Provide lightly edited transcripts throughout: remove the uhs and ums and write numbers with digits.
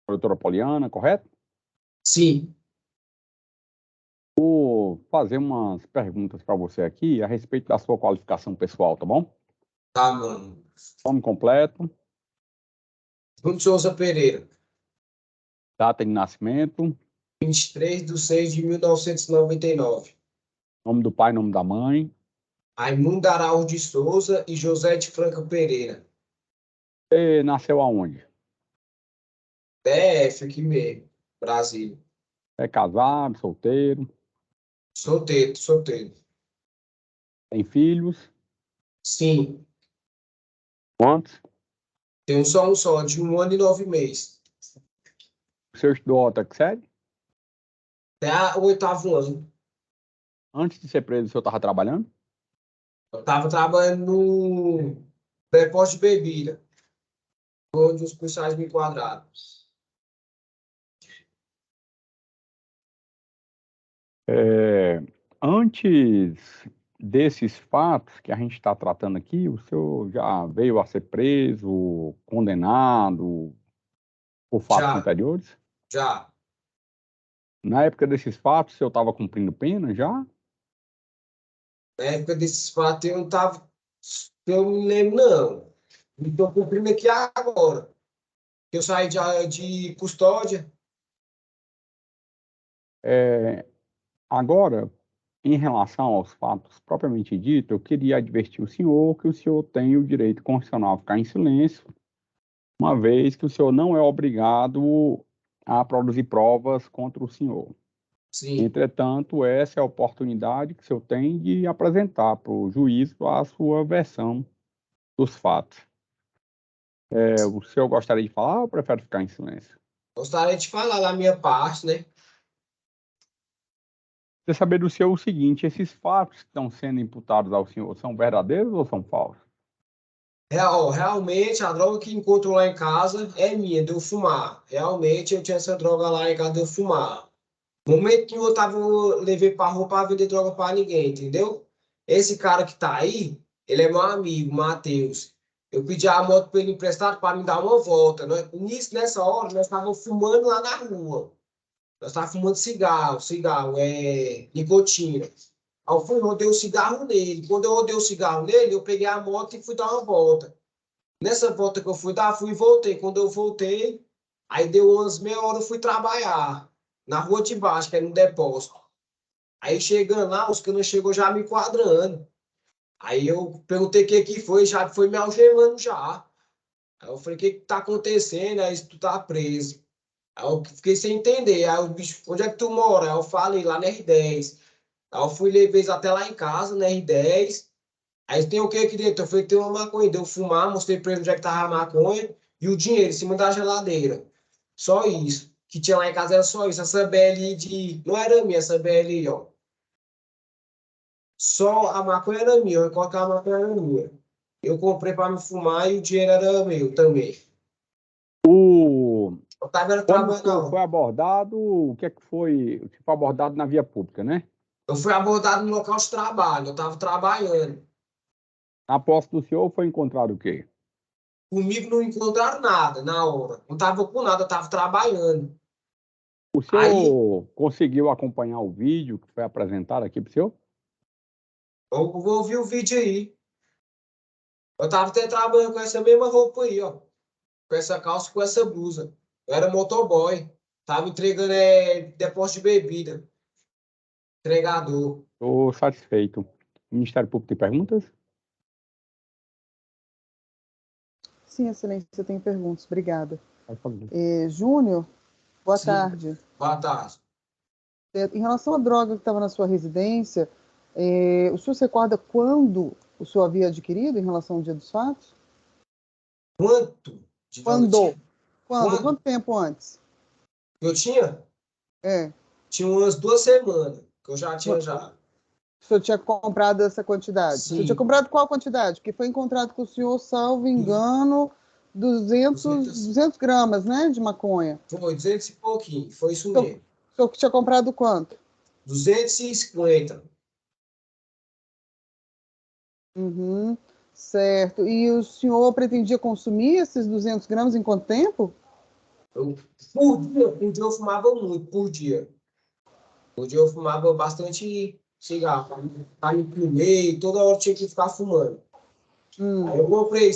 Doutora Poliana, correto? Sim. Vou fazer umas perguntas para você aqui a respeito da sua qualificação pessoal, tá bom? Tá, mano. Nome completo, Bruno Souza Pereira, data de nascimento, 23/6/1999. nome do pai, nome da mãe. Raimundo Araújo de Souza e José de Franca Pereira. Você nasceu aonde? DF aqui mesmo, Brasília. É casado, solteiro, Solteiro, solteiro. tem filhos? Sim, Quantos? tenho só um só, de 1 ano e 9 meses. O senhor estudou até que série? Até o 8º ano. Antes de ser preso, o senhor estava trabalhando? Eu estava trabalhando no depósito de bebida, onde os policiais me enquadraram. Antes desses fatos que a gente está tratando aqui, o senhor já veio a ser preso, condenado por fatos Já, anteriores? já. Na época desses fatos, o senhor estava cumprindo pena já? Na época desses fatos, eu não estava. Eu não me lembro, não. Estou cumprindo aqui agora. Eu saí de custódia. Agora, em relação aos fatos propriamente dito, eu queria advertir o senhor que o senhor tem o direito constitucional a ficar em silêncio, uma vez que o senhor não é obrigado a produzir provas contra o senhor. Sim. Entretanto, essa é a oportunidade que o senhor tem de apresentar para o juiz a sua versão dos fatos. O senhor gostaria de falar ou prefere ficar em silêncio? Gostaria de falar da minha parte, né? Quer saber do senhor o seguinte: esses fatos que estão sendo imputados ao senhor são verdadeiros ou são falsos? Realmente, a droga que encontro lá em casa é minha, de eu fumar. Realmente, eu tinha essa droga lá em casa de eu fumar. No momento que eu levei pra rua pra vender droga pra ninguém, entendeu? Esse cara que tá aí, ele é meu amigo, Matheus. Eu pedi a moto pra ele emprestado pra me dar uma volta. Nessa hora, nós estávamos fumando lá na rua. Nós estávamos fumando cigarro, nicotina. Aí eu fui, rodei o cigarro nele. Quando eu rodei o cigarro nele, eu peguei a moto e fui dar uma volta. Nessa volta que eu fui dar, fui e voltei. Quando eu voltei, aí deu umas meia hora, eu fui trabalhar na rua de baixo, que é no depósito. Aí chegando lá, os caras chegou já me enquadrando. Aí eu perguntei o que foi, já foi me algemando já. Aí eu falei, o que tá acontecendo? Aí tu tá preso. Aí eu fiquei sem entender. Aí o bicho, onde é que tu mora? Aí eu falei, lá na R10. Aí eu fui levar eles até lá em casa, na R10. Aí tem o que aqui dentro? Eu falei, tem uma maconha. Deu fumar, mostrei pra ele onde é que tava a maconha e o dinheiro em cima da geladeira. Só isso. Que tinha lá em casa era só isso. Essa BL de. Não era minha, essa BL, ó. Só a maconha era minha, eu colocar a maconha era minha. Eu comprei para me fumar e o dinheiro era meu também. O... Eu tava Quando o trabalhando, senhor foi não. abordado, o que é que foi? O senhor foi abordado na via pública, né? Eu fui abordado no local de trabalho, eu tava trabalhando. Na posse do senhor foi encontrado o quê? Comigo não encontraram nada na hora. Não tava com nada, eu tava trabalhando. O Aí senhor conseguiu acompanhar o vídeo que foi apresentado aqui para o senhor? eu vou ouvir o vídeo aí. Eu tava até trabalhando com essa mesma roupa aí, ó. Com essa calça, com essa blusa. Eu era motoboy. Tava entregando depósito de bebida. Entregador. Estou satisfeito. O Ministério Público tem perguntas? Sim, excelência, eu tenho perguntas. Obrigada. Pode fazer. Júnior, boa Sim. tarde. Boa tarde. Em relação à droga que estava na sua residência, o senhor se recorda quando o senhor havia adquirido em relação ao dia dos fatos? Quanto de droga Quando? tinha? Quando? Quando Quanto tempo antes? eu tinha? É, Tinha umas 2 semanas que eu já tinha já. o senhor tinha comprado essa quantidade? O senhor tinha Sim. comprado qual quantidade? Porque foi encontrado com o senhor, salvo engano, 200 gramas, né, de maconha. Foi 200 e pouquinho. Foi isso O mesmo. senhor tinha comprado quanto? 250. Uhum, certo. E o senhor pretendia consumir esses 200 gramas em quanto tempo? Por dia eu fumava muito, por dia. Por dia eu fumava bastante cigarro, para me comer, e toda hora tinha que ficar fumando. Aí eu comprei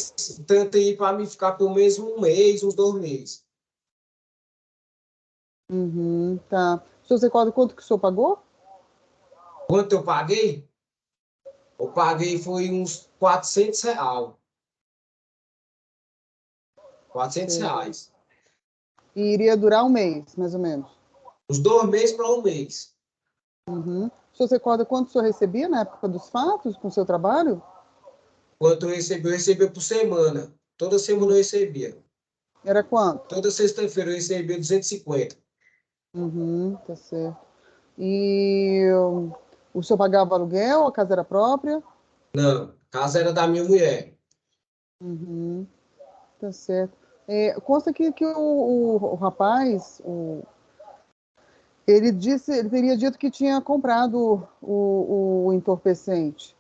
tanto aí para me ficar pelo menos um mês, uns 2 meses. Tá. O senhor se recorda quanto que o senhor pagou? Quanto eu paguei? Eu paguei foi uns R$ 400. R$ 400. E iria durar um mês, mais ou menos. Uns 2 meses para um mês. O senhor se recorda quanto o senhor recebia na época dos fatos com o seu trabalho? Quanto eu recebia por semana. Toda semana eu recebia. Era quanto? Toda sexta-feira eu recebia 250. Tá certo. E o senhor pagava aluguel, a casa era própria? Não, a casa era da minha mulher. Tá certo. Consta aqui que o rapaz, ele teria dito que tinha comprado o entorpecente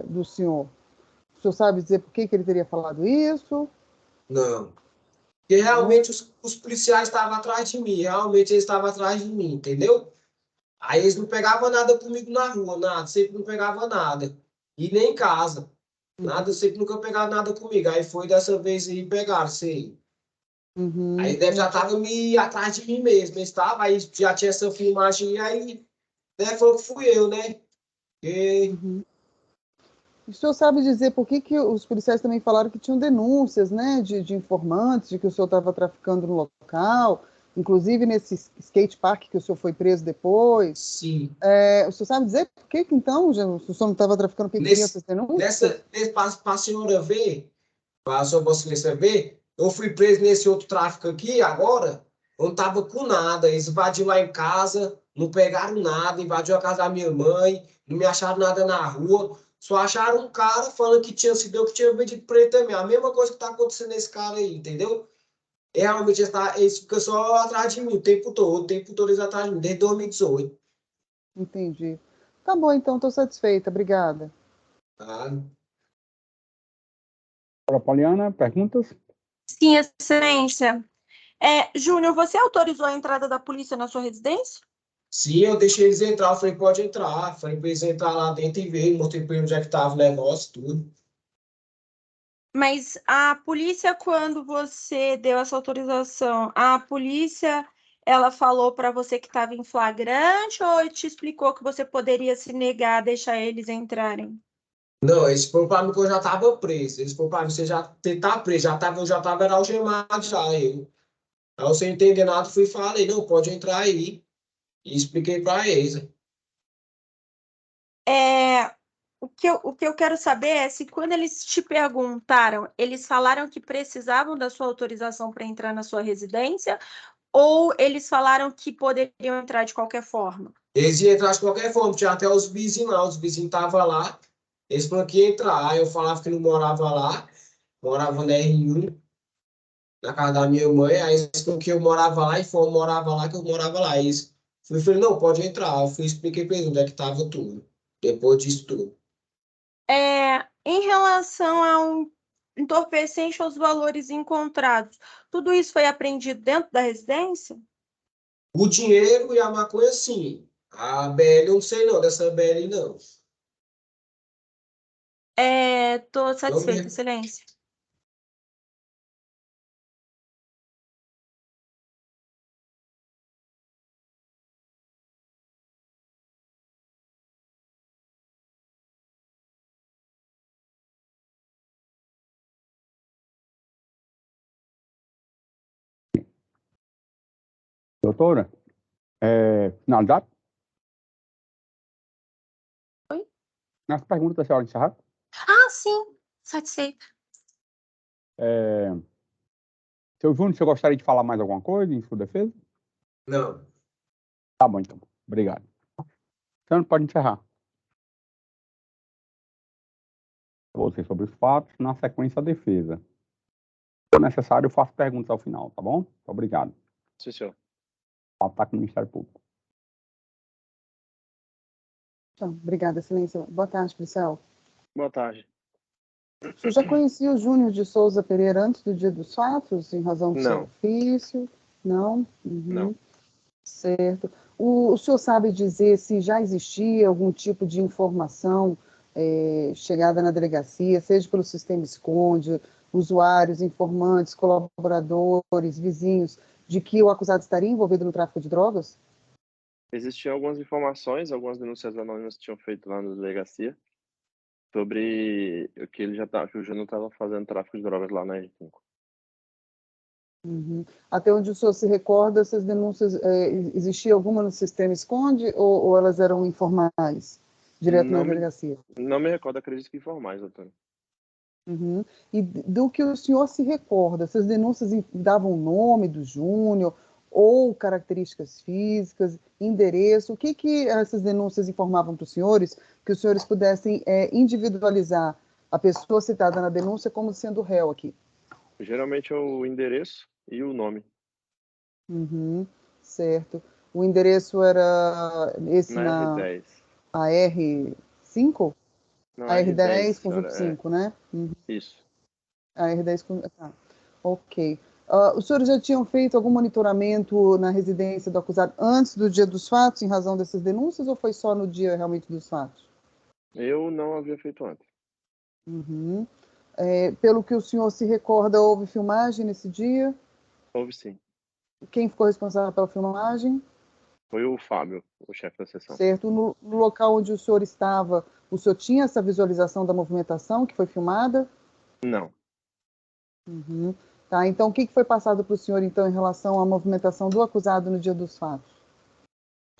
do senhor. O senhor sabe dizer por que ele teria falado isso? Não. Porque Não? realmente os policiais estavam atrás de mim. Realmente eles estavam atrás de mim, entendeu? Aí eles não pegavam nada comigo na rua, nada. Sempre não pegava nada. E nem em casa. Nada, sempre nunca pegaram nada comigo. Aí foi dessa vez aí pegaram, sei. Aí deve já tava me atrás de mim mesmo, estava, aí já tinha essa filmagem, aí né, falou que fui eu, né? E, O senhor sabe dizer por que os policiais também falaram que tinham denúncias, né, de informantes, de que o senhor estava traficando no local, inclusive nesse skate park que o senhor foi preso depois? sim. O senhor sabe dizer por que então, o senhor não estava traficando, por que tinha essas denúncias? Para a senhora ver, para a sua Vossa Excelência ver, eu fui preso nesse outro tráfico aqui agora, eu não estava com nada. Eles invadiram lá em casa, não pegaram nada, invadiu a casa da minha mãe, não me acharam nada na rua, só acharam um cara falando que tinha sido eu que tinha vendido para ele também. A mesma coisa que está acontecendo nesse cara aí, entendeu? E realmente eles ficam só atrás de mim o tempo todo eles atrás de mim, desde 2018. Entendi. Tá bom, então, estou satisfeita, obrigada. Tá? Doutora Poliana, perguntas? Sim, excelência. Júnior, você autorizou a entrada da polícia na sua residência? Sim, eu deixei eles entrar, eu falei, pode entrar. Falei pra eles entrar lá dentro e ver, mostrei pra eles onde é que tava o negócio, tudo. Mas a polícia, quando você deu essa autorização, a polícia, ela falou para você que estava em flagrante ou te explicou que você poderia se negar a deixar eles entrarem? Não, eles foram pra mim que eu já tava preso. Eles foram pra mim, você tá preso, eu já tava era algemado já, eu. Aí eu sem entender nada, fui e falei, não, pode entrar aí. E expliquei pra eles. É, o que eu quero saber é se quando eles te perguntaram, eles falaram que precisavam da sua autorização para entrar na sua residência ou eles falaram que poderiam entrar de qualquer forma? Eles iam entrar de qualquer forma, tinha até os vizinhos lá, os vizinhos estavam lá, eles falaram que ia entrar. Aí eu falava que não morava lá, morava na R1, na casa da minha mãe, aí eles falaram que eu morava lá e morava lá, que eu morava lá. Aí eles, eu falei, não, pode entrar. Eu fui e expliquei para eles onde é que estava tudo, depois disso tudo. Em relação ao entorpecente aos valores encontrados, tudo isso foi apreendido dentro da residência? O dinheiro e a maconha, sim. A BL, eu não sei não, dessa BL não. Estou Não satisfeita, me... excelência. Doutora, finalizado? Oi? Nas perguntas da senhora encerrar? Ah, sim, satisfeita. É, seu Júnior, você gostaria de falar mais alguma coisa em sua defesa? Não. Tá bom, então. Obrigado. Então, pode encerrar. Você sobre os fatos, na sequência, a defesa. Se necessário, eu faço perguntas ao final, tá bom? Muito obrigado. Sim, senhor. Ataque no Ministério Público. Então, obrigada, excelência. Boa tarde, policial. Boa tarde. O senhor já conhecia o Júnior de Souza Pereira antes do dia dos fatos, em razão do seu Não. ofício? Não? Uhum. Não. Certo. O senhor sabe dizer se já existia algum tipo de informação chegada na delegacia, seja pelo sistema Esconde, usuários, informantes, colaboradores, vizinhos, de que o acusado estaria envolvido no tráfico de drogas? Existiam algumas informações, algumas denúncias anônimas que tinham feito lá na delegacia sobre o que que o Júnior estava fazendo tráfico de drogas lá na R5. Uhum. Até onde o senhor se recorda, essas denúncias, existia alguma no sistema Esconde ou elas eram informais, direto na delegacia? Não me recordo, acredito que informais, doutor. Uhum. E do que o senhor se recorda, essas denúncias davam o nome do Júnior ou características físicas, endereço? O que essas denúncias informavam para os senhores, que os senhores pudessem individualizar a pessoa citada na denúncia como sendo réu aqui? Geralmente é o endereço e o nome. Uhum. Certo. O endereço era esse Na R10. a R5? Não, A R10 R10, conjunto 5, né? Uhum. Isso. A R10 conjunto... Tá. Ok. Os senhores já tinham feito algum monitoramento na residência do acusado antes do dia dos fatos, em razão dessas denúncias, ou foi só no dia realmente dos fatos? Eu não havia feito antes. Uhum. Pelo que o senhor se recorda, houve filmagem nesse dia? Houve sim. Quem ficou responsável pela filmagem? Foi o Fábio, o chefe da sessão. Certo. No local onde o senhor estava, o senhor tinha essa visualização da movimentação que foi filmada? Não. Uhum. Tá, então o que foi passado para o senhor, então, em relação à movimentação do acusado no dia dos fatos?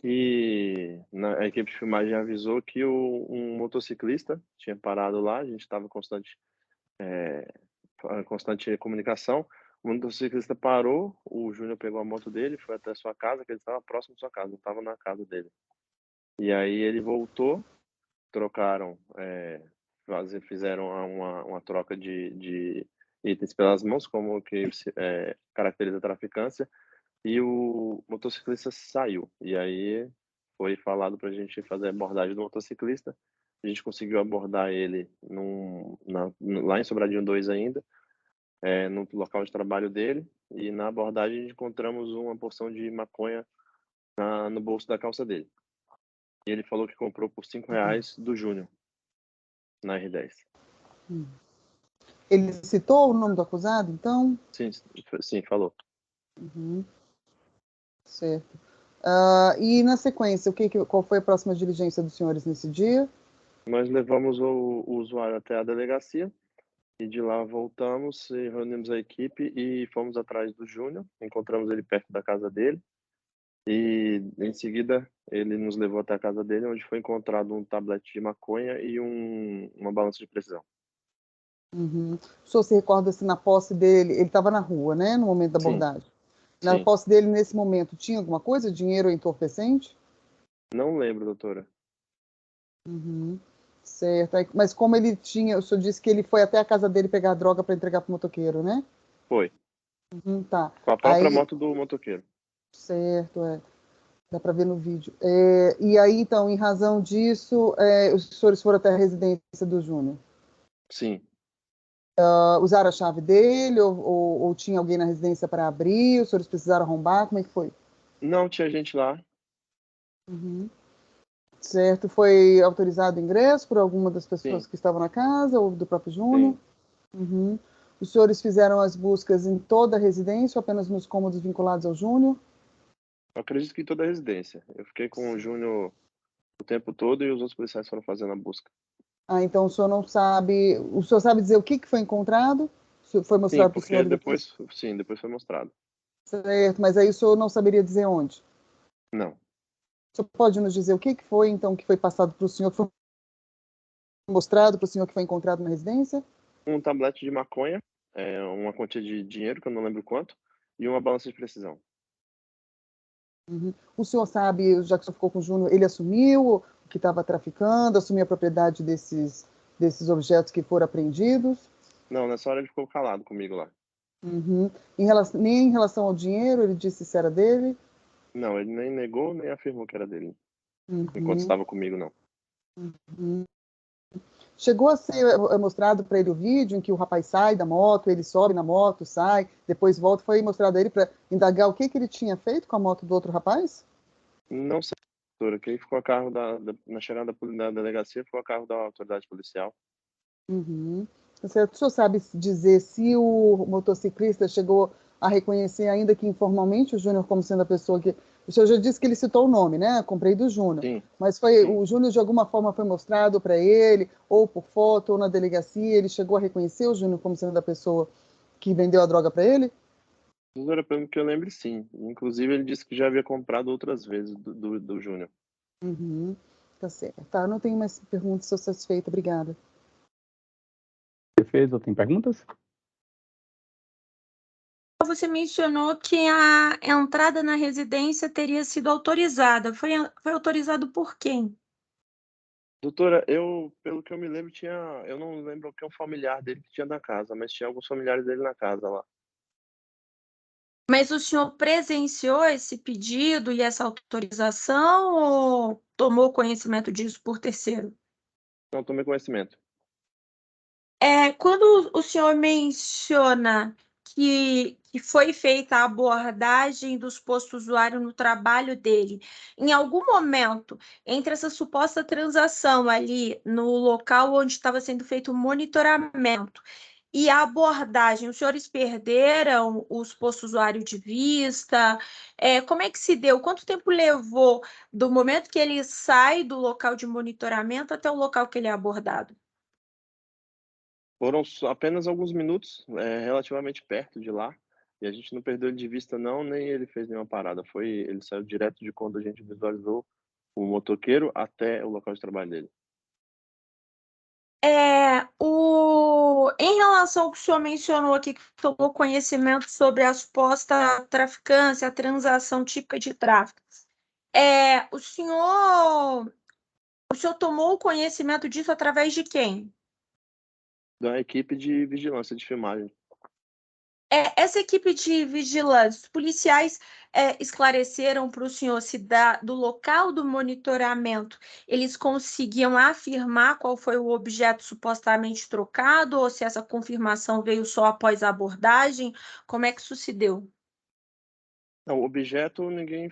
E a equipe de filmagem avisou que um motociclista tinha parado lá, a gente estava em constante comunicação. O motociclista parou, o Júnior pegou a moto dele, foi até a sua casa, que ele estava próximo da sua casa, não estava na casa dele. E aí ele voltou, trocaram, fizeram uma troca de itens pelas mãos, como que caracteriza a traficância, e o motociclista saiu. E aí foi falado para a gente fazer a abordagem do motociclista. A gente conseguiu abordar ele lá em Sobradinho 2 ainda, no local de trabalho dele. E na abordagem encontramos uma porção de maconha no bolso da calça dele. E ele falou que comprou por R$5 do Júnior, na R10. Ele citou o nome do acusado, então? Sim, falou. Uhum. Certo. E na sequência, qual foi a próxima diligência dos senhores nesse dia? Nós levamos o usuário até a delegacia e de lá voltamos e reunimos a equipe e fomos atrás do Júnior. Encontramos ele perto da casa dele e em seguida ele nos levou até a casa dele, onde foi encontrado um tablete de maconha e uma balança de precisão. Uhum. O senhor se recorda se na posse dele, ele estava na rua, né, no momento da abordagem? Na Sim. posse dele, nesse momento, tinha alguma coisa? Dinheiro ou entorpecente? Não lembro, doutora. Uhum. Certo. Mas como ele tinha, o senhor disse que ele foi até a casa dele pegar a droga para entregar para o motoqueiro, né? Foi. Uhum, tá. Com a própria moto do motoqueiro. Certo, dá para ver no vídeo. E aí, então, em razão disso, os senhores foram até a residência do Júnior? Sim. Usaram a chave dele ou tinha alguém na residência para abrir? Os senhores precisaram arrombar? Como é que foi? Não, tinha gente lá. Uhum. Certo. Foi autorizado o ingresso por alguma das pessoas que estavam na casa ou do próprio Júnior? Uhum. Os senhores fizeram as buscas em toda a residência ou apenas nos cômodos vinculados ao Júnior? Eu acredito que em toda a residência. Eu fiquei com o Júnior o tempo todo e os outros policiais foram fazendo a busca. Então o senhor não sabe... O senhor sabe dizer o que foi encontrado? Foi mostrado para o senhor depois? Depois foi mostrado. Certo, mas aí o senhor não saberia dizer onde? Não. O senhor pode nos dizer o que foi, então, que foi passado para o senhor, que foi mostrado para o senhor, que foi encontrado na residência? Um tablete de maconha, uma quantia de dinheiro, que eu não lembro quanto, e uma balança de precisão. Uhum. O senhor sabe, já que o senhor ficou com o Júnior, ele assumiu que estava traficando, assumiu a propriedade desses objetos que foram apreendidos? Não, nessa hora ele ficou calado comigo lá. Uhum. Nem em relação ao dinheiro, ele disse se era dele? Não, ele nem negou, nem afirmou que era dele. Uhum. Enquanto estava comigo, não. Uhum. Chegou a ser mostrado para ele o vídeo em que o rapaz sai da moto, ele sobe na moto, sai, depois volta. Foi mostrado a ele para indagar o que ele tinha feito com a moto do outro rapaz? Não sei, doutora. Quem ficou a cargo na chegada da delegacia ficou a cargo da autoridade policial. Uhum. O senhor sabe dizer se o motociclista chegou a reconhecer, ainda que informalmente, o Júnior como sendo a pessoa que... O senhor já disse que ele citou o nome, né? Comprei do Júnior. Sim. Mas foi Sim. o Júnior, de alguma forma, foi mostrado para ele, ou por foto, ou na delegacia, ele chegou a reconhecer o Júnior como sendo a pessoa que vendeu a droga para ele? Doutora, pelo que eu lembro, sim. Inclusive, ele disse que já havia comprado outras vezes do Júnior. Uhum. Tá certo. Tá, não tenho mais perguntas, estou satisfeita. Obrigada. Defesa, tem perguntas? Você mencionou que a entrada na residência teria sido autorizada. Foi autorizado por quem? Doutora, pelo que eu me lembro, eu não lembro que é um familiar dele que tinha na casa, mas tinha alguns familiares dele na casa lá. Mas o senhor presenciou esse pedido e essa autorização ou tomou conhecimento disso por terceiro? Não tomei conhecimento. Quando o senhor menciona que foi feita a abordagem dos posto-usuário no trabalho dele, em algum momento, entre essa suposta transação ali no local onde estava sendo feito o monitoramento e a abordagem, os senhores perderam os posto-usuário de vista? Como é que se deu? Quanto tempo levou do momento que ele sai do local de monitoramento até o local que ele é abordado? Foram apenas alguns minutos, relativamente perto de lá, e a gente não perdeu ele de vista não, nem ele fez nenhuma parada. Ele saiu direto de quando a gente visualizou o motoqueiro até o local de trabalho dele. Em relação ao que o senhor mencionou aqui, que tomou conhecimento sobre a suposta traficância, a transação típica de tráfico, o senhor tomou conhecimento disso através de quem? Da equipe de vigilância de filmagem. Essa equipe de vigilância, os policiais esclareceram para o senhor se do local do monitoramento eles conseguiam afirmar qual foi o objeto supostamente trocado ou se essa confirmação veio só após a abordagem? Como é que isso se deu? Não, o objeto ninguém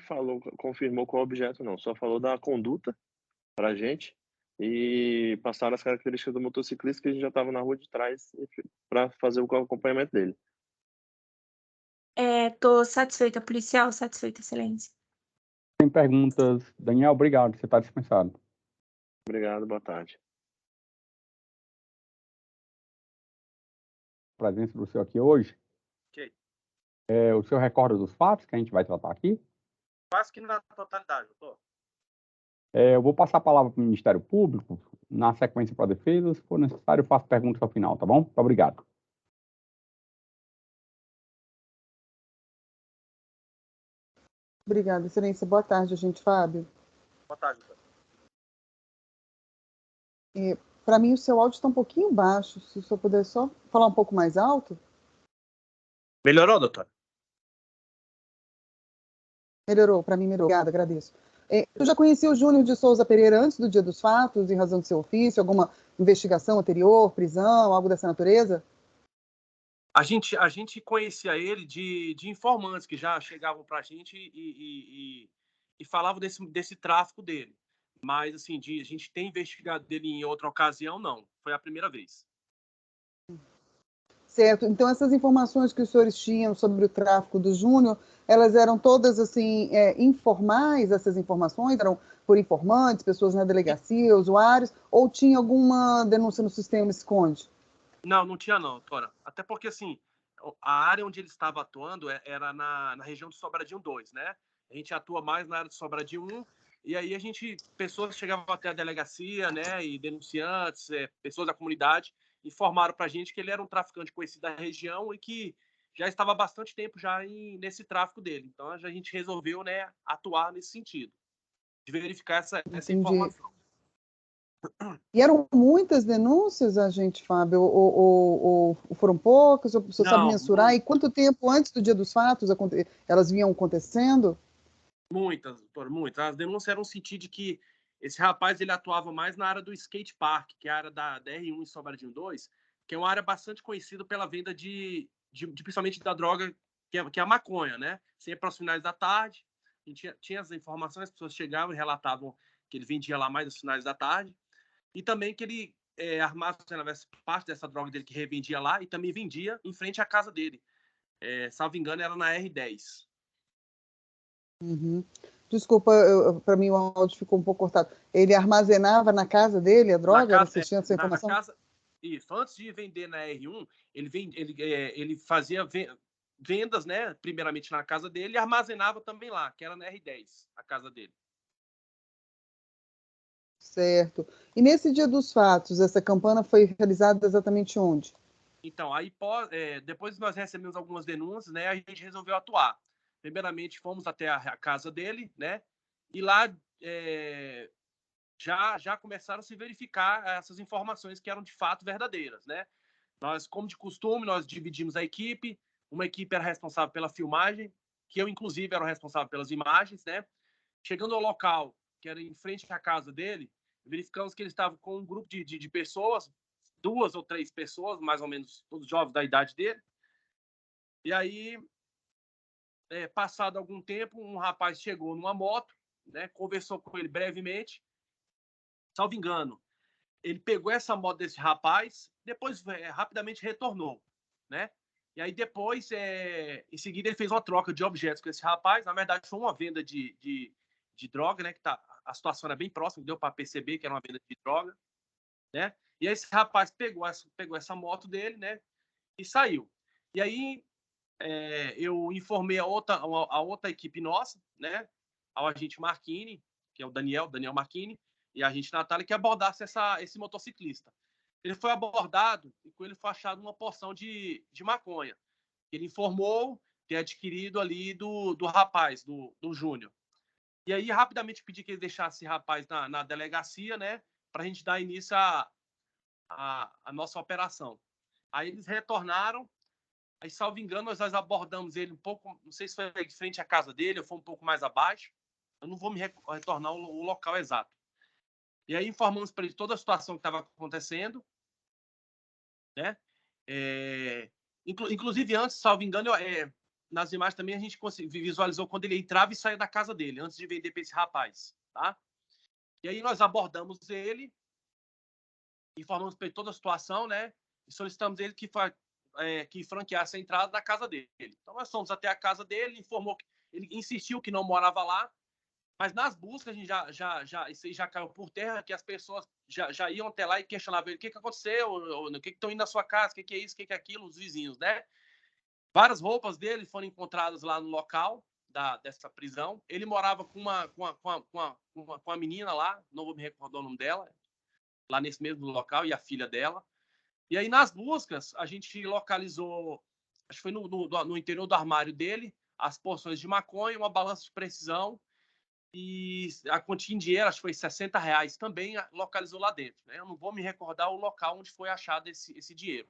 confirmou qual objeto não, só falou da conduta pra gente e passaram as características do motociclista que a gente já estava na rua de trás para fazer o acompanhamento dele. Estou satisfeita, policial, satisfeita, excelência. Tem perguntas? Daniel, obrigado, você está dispensado. Obrigado, boa tarde. A presença do senhor aqui hoje. Ok. O senhor recorda dos fatos que a gente vai tratar aqui? Quase que na totalidade, doutor. Eu vou passar a palavra para o Ministério Público, na sequência para a defesa. Se for necessário, eu faço perguntas ao final, tá bom? Muito obrigado. Obrigada, excelência. Boa tarde, agente Fábio. Boa tarde, doutor. Para mim, o seu áudio está um pouquinho baixo. Se o senhor puder só falar um pouco mais alto. Melhorou, doutor? Melhorou, para mim melhorou. Obrigada, agradeço. Eu já conheci o Júnior de Souza Pereira antes do dia dos fatos, em razão do seu ofício, alguma investigação anterior, prisão, algo dessa natureza? A gente conhecia ele de informantes que já chegavam para a gente e falavam desse tráfico dele. Mas, assim, a gente ter investigado dele em outra ocasião, não. Foi a primeira vez. Certo. Então, essas informações que os senhores tinham sobre o tráfico do Júnior, elas eram todas, assim, informais, essas informações? Eram por informantes, pessoas na delegacia, usuários? Ou tinha alguma denúncia no sistema esconde? Não tinha não, doutora. Até porque, assim, a área onde ele estava atuando era na região de Sobradinho 2, né? A gente atua mais na área de Sobradinho 1, e aí pessoas chegavam até a delegacia, né, e denunciantes, pessoas da comunidade, informaram pra gente que ele era um traficante conhecido da região e que já estava há bastante tempo já nesse tráfico dele. Então, a gente resolveu, né, atuar nesse sentido, de verificar essa informação. E eram muitas denúncias, agente Fábio, ou foram poucas? O senhor sabe mensurar? Não. E quanto tempo antes do dia dos fatos elas vinham acontecendo? Muitas, doutor, muitas. As denúncias eram no sentido de que Esse rapaz, ele atuava mais na área do skate park, que é a área da R1 em Sobradinho 2, que é uma área bastante conhecida pela venda principalmente da droga, que é a maconha, né? Sempre aos finais da tarde, a gente tinha as informações, as pessoas chegavam e relatavam que ele vendia lá mais aos finais da tarde, e também que ele armazenava parte dessa droga dele que revendia lá e também vendia em frente à casa dele. Salvo engano, era na R10. Uhum. Desculpa, para mim o áudio ficou um pouco cortado. Ele armazenava na casa dele a droga? Você tinha essa informação? Na casa, isso. Antes de vender na R1, ele fazia vendas, né? Primeiramente na casa dele e armazenava também lá, que era na R10, a casa dele. Certo. E nesse dia dos fatos, essa campana foi realizada exatamente onde? Então, aí depois nós recebemos algumas denúncias, né? A gente resolveu atuar. Primeiramente, fomos até a casa dele, né? E lá já começaram a se verificar essas informações que eram de fato verdadeiras, né? Nós, como de costume, nós dividimos a equipe. Uma equipe era responsável pela filmagem, que eu, inclusive, era o responsável pelas imagens, né? Chegando ao local, que era em frente à casa dele, verificamos que ele estava com um grupo de pessoas, 2 ou 3 pessoas, mais ou menos, todos jovens da idade dele. E aí, passado algum tempo, um rapaz chegou numa moto, né? Conversou com ele brevemente. Salvo engano, ele pegou essa moto desse rapaz, depois rapidamente retornou, né? E aí depois, em seguida, ele fez uma troca de objetos com esse rapaz. Na verdade, foi uma venda de droga, né? A situação era bem próxima, deu para perceber que era uma venda de droga, né? E aí esse rapaz pegou essa moto dele, né? E saiu. E aí eu informei a outra equipe nossa, né? Ao agente Marchini, que é o Daniel Marchini, e a agente Natália, que abordasse esse motociclista. Ele foi abordado e com ele foi achado uma porção de maconha. Ele informou ter adquirido ali do rapaz, do Júnior. E aí, rapidamente, pedi que ele deixasse esse rapaz na delegacia, né? Para a gente dar início à nossa operação. Aí eles retornaram. Aí, salvo engano, nós abordamos ele um pouco, não sei se foi de frente à casa dele ou foi um pouco mais abaixo. Eu não vou me retornar o local exato. E aí informamos para ele toda a situação que estava acontecendo, né? Inclusive, antes, salvo engano, nas imagens também a gente visualizou quando ele entrava e saía da casa dele, antes de vender para esse rapaz, tá? E aí nós abordamos ele, informamos para ele toda a situação, né? E solicitamos ele que franqueasse a entrada da casa dele. Então nós fomos até a casa dele, informou que ele insistiu que não morava lá, mas nas buscas a gente isso aí já caiu por terra, que as pessoas já iam até lá e questionavam ele: o que aconteceu, o que estão indo na sua casa, o que é isso, o que é aquilo, os vizinhos, né? Várias roupas dele foram encontradas lá no local dessa prisão. Ele morava com uma menina lá, não vou me recordar o nome dela, lá nesse mesmo local, e a filha dela. E aí, nas buscas, a gente localizou, acho que foi no interior do armário dele, as porções de maconha, uma balança de precisão e a quantia em dinheiro, acho que foi R$60, também localizou lá dentro, né? Eu não vou me recordar o local onde foi achado esse dinheiro.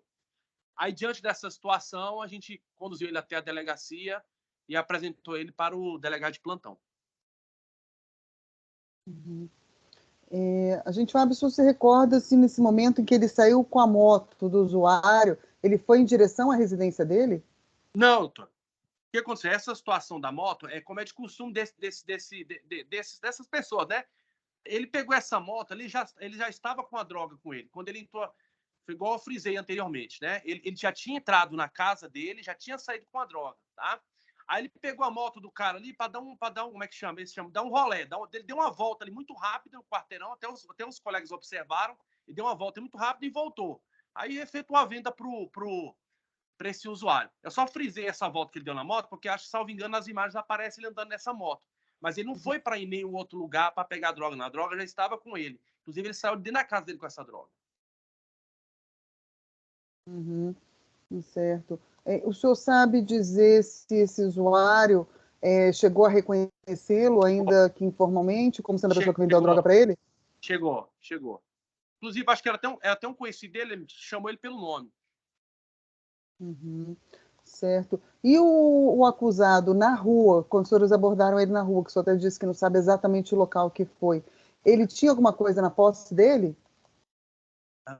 Aí, diante dessa situação, a gente conduziu ele até a delegacia e apresentou ele para o delegado de plantão. Uhum. A gente, Fábio, se você recorda, assim, nesse momento em que ele saiu com a moto do usuário, ele foi em direção à residência dele? Não, doutor. O que aconteceu? Essa situação da moto como é de costume dessas pessoas, né? Ele pegou essa moto, ele já estava com a droga com ele. Quando ele entrou, foi igual eu frisei anteriormente, né? Ele já tinha entrado na casa dele, já tinha saído com a droga, tá? Aí ele pegou a moto do cara ali para dar um, como é que chama? Dar um rolê. Ele deu uma volta ali muito rápida no quarteirão, até os colegas observaram, e deu uma volta muito rápida e voltou. Aí efetuou a venda para esse usuário. Eu só frisei essa volta que ele deu na moto, porque acho que, salvo engano, nas imagens aparece ele andando nessa moto. Mas ele não foi para ir em nenhum outro lugar para pegar a droga, não. A droga já estava com ele. Inclusive, ele saiu dentro da casa dele com essa droga. Uhum, certo. O senhor sabe dizer se esse usuário chegou a reconhecê-lo, ainda que informalmente, como sendo a pessoa que vendeu a droga para ele? Chegou. Inclusive, acho que era até um conhecido dele, ele chamou ele pelo nome. Uhum, certo. E o acusado na rua, quando os senhores abordaram ele na rua, que o senhor até disse que não sabe exatamente o local que foi, ele tinha alguma coisa na posse dele?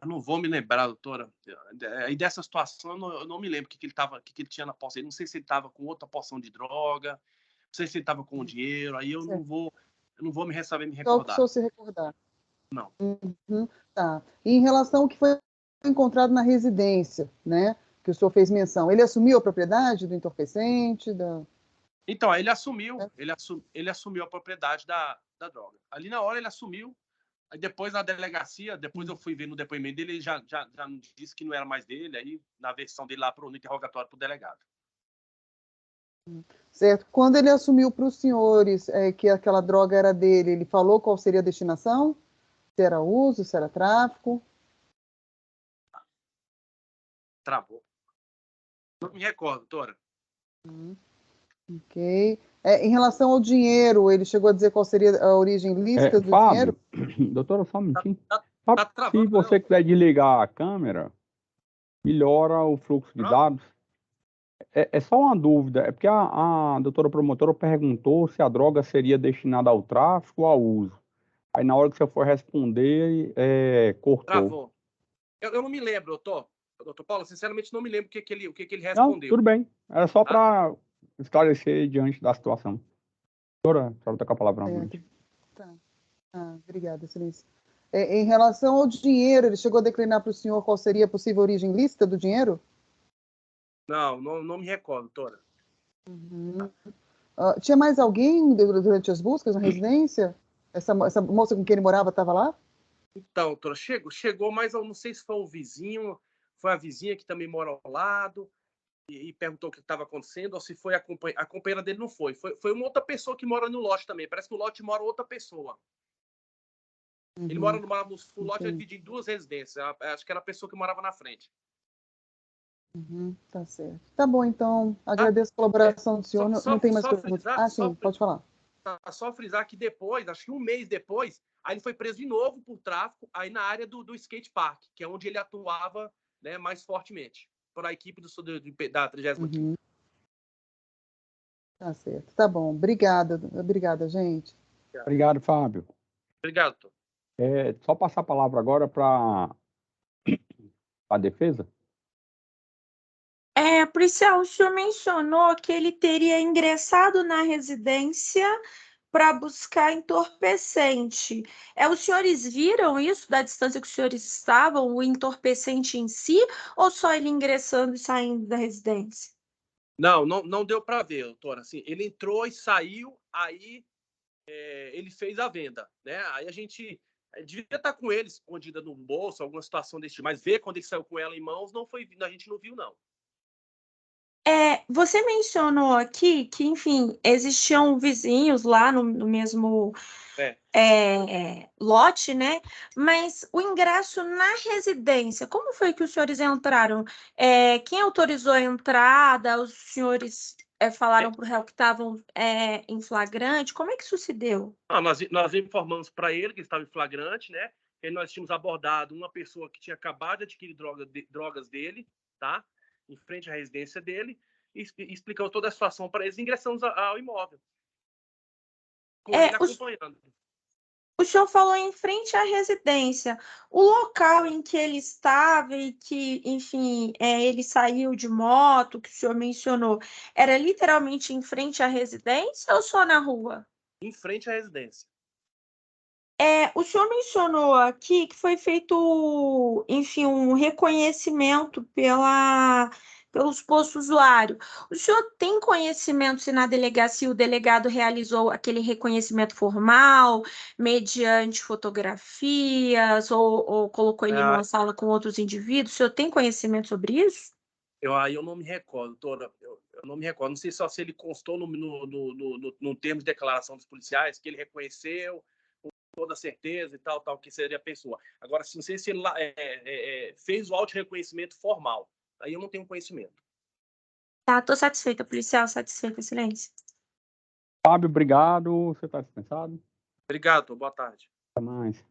Eu não vou me lembrar, doutora. E dessa situação, eu não me lembro o que ele tinha na posse. Eu não sei se ele estava com outra porção de droga, não sei se ele estava com dinheiro. Aí eu não vou me saber me Só o que o recordar. senhor se recordar. Não. Uhum, tá. E em relação ao que foi encontrado na residência, né? Que o senhor fez menção, ele assumiu a propriedade do entorpecente? Então, ele assumiu a propriedade da droga. Ali na hora ele assumiu. Aí depois na delegacia, depois eu fui ver no depoimento dele, ele já disse que não era mais dele, aí na versão dele lá no interrogatório para o delegado. Certo. Quando ele assumiu para os senhores que aquela droga era dele, ele falou qual seria a destinação? Se era uso, se era tráfico? Travou. Não me recordo, doutora. Ok. Em relação ao dinheiro, ele chegou a dizer qual seria a origem lícita do Fábio, dinheiro? doutora, só um minutinho. Tá travando, Se você quiser desligar a câmera, melhora o fluxo de dados. É só uma dúvida, é porque a doutora promotora perguntou se a droga seria destinada ao tráfico ou ao uso. Aí na hora que você for responder, cortou. Travou. Eu não me lembro, doutor Paulo, sinceramente não me lembro o que ele Não, respondeu. tudo bem. Era só Tá? para esclarecer diante da situação. Doutora, a senhora está com a palavra novamente. Tá. Obrigada, excelência. Em relação ao dinheiro, ele chegou a declinar para o senhor qual seria a possível origem lícita do dinheiro? Não me recordo, doutora. Tinha mais alguém durante as buscas na residência? Essa moça com quem ele morava estava lá? Então, doutora, chegou, mas eu não sei se foi o vizinho, foi a vizinha que também mora ao lado, e perguntou o que estava acontecendo, ou se foi a companheira dele, não foi. Foi uma outra pessoa que mora no lote também. Parece que no lote mora outra pessoa. Ele mora no lote, é dividido em duas residências. Acho que era a pessoa que morava na frente. Tá certo. Tá bom, então. Agradeço a colaboração do senhor. Não tem mais perguntas. Sim, pode falar. Só frisar que depois, acho que um mês depois, aí ele foi preso de novo por tráfico, aí na área do skate park, que é onde ele atuava, né, mais fortemente, por a equipe da 35ª. Tá certo. Tá bom. Obrigada, gente. Obrigado, Fábio. Obrigado, doutor. Só passar a palavra agora para a defesa. Policial, o senhor mencionou que ele teria ingressado na residência para buscar entorpecente. Os senhores viram isso da distância que os senhores estavam, o entorpecente em si, ou só ele ingressando e saindo da residência? Não deu para ver, doutora. Assim, ele entrou e saiu, aí ele fez a venda, né? Aí a gente devia estar com ele escondida no bolso, alguma situação desse tipo, mas ver quando ele saiu com ela em mãos, a gente não viu, não. Você mencionou aqui que, enfim, existiam vizinhos lá no mesmo lote, né? Mas o ingresso na residência, como foi que os senhores entraram? Quem autorizou a entrada? Os senhores falaram para o réu que estavam em flagrante? Como é que isso se deu? Nós informamos para ele que estava em flagrante, né? E nós tínhamos abordado uma pessoa que tinha acabado de adquirir drogas dele, tá? Em frente à residência dele, e explicou toda a situação para eles. Ingressamos ao imóvel, com ele acompanhando. O senhor falou em frente à residência. O local em que ele estava e que, enfim, ele saiu de moto, que o senhor mencionou, era literalmente em frente à residência ou só na rua? Em frente à residência. O senhor mencionou aqui que foi feito, enfim, um reconhecimento pelo suposto usuário. O senhor tem conhecimento se na delegacia o delegado realizou aquele reconhecimento formal, mediante fotografias, ou colocou ele numa sala com outros indivíduos? O senhor tem conhecimento sobre isso? Eu não me recordo, doutora. Eu não me recordo. Não sei só se ele constou no termo de declaração dos policiais, que ele reconheceu com toda certeza e tal, que seria a pessoa. Agora, não sei se ele fez o auto-reconhecimento formal. Aí eu não tenho conhecimento. Tá, estou satisfeita, policial, satisfeita, excelência. Fábio, obrigado. Você está dispensado? Obrigado, boa tarde. Até mais.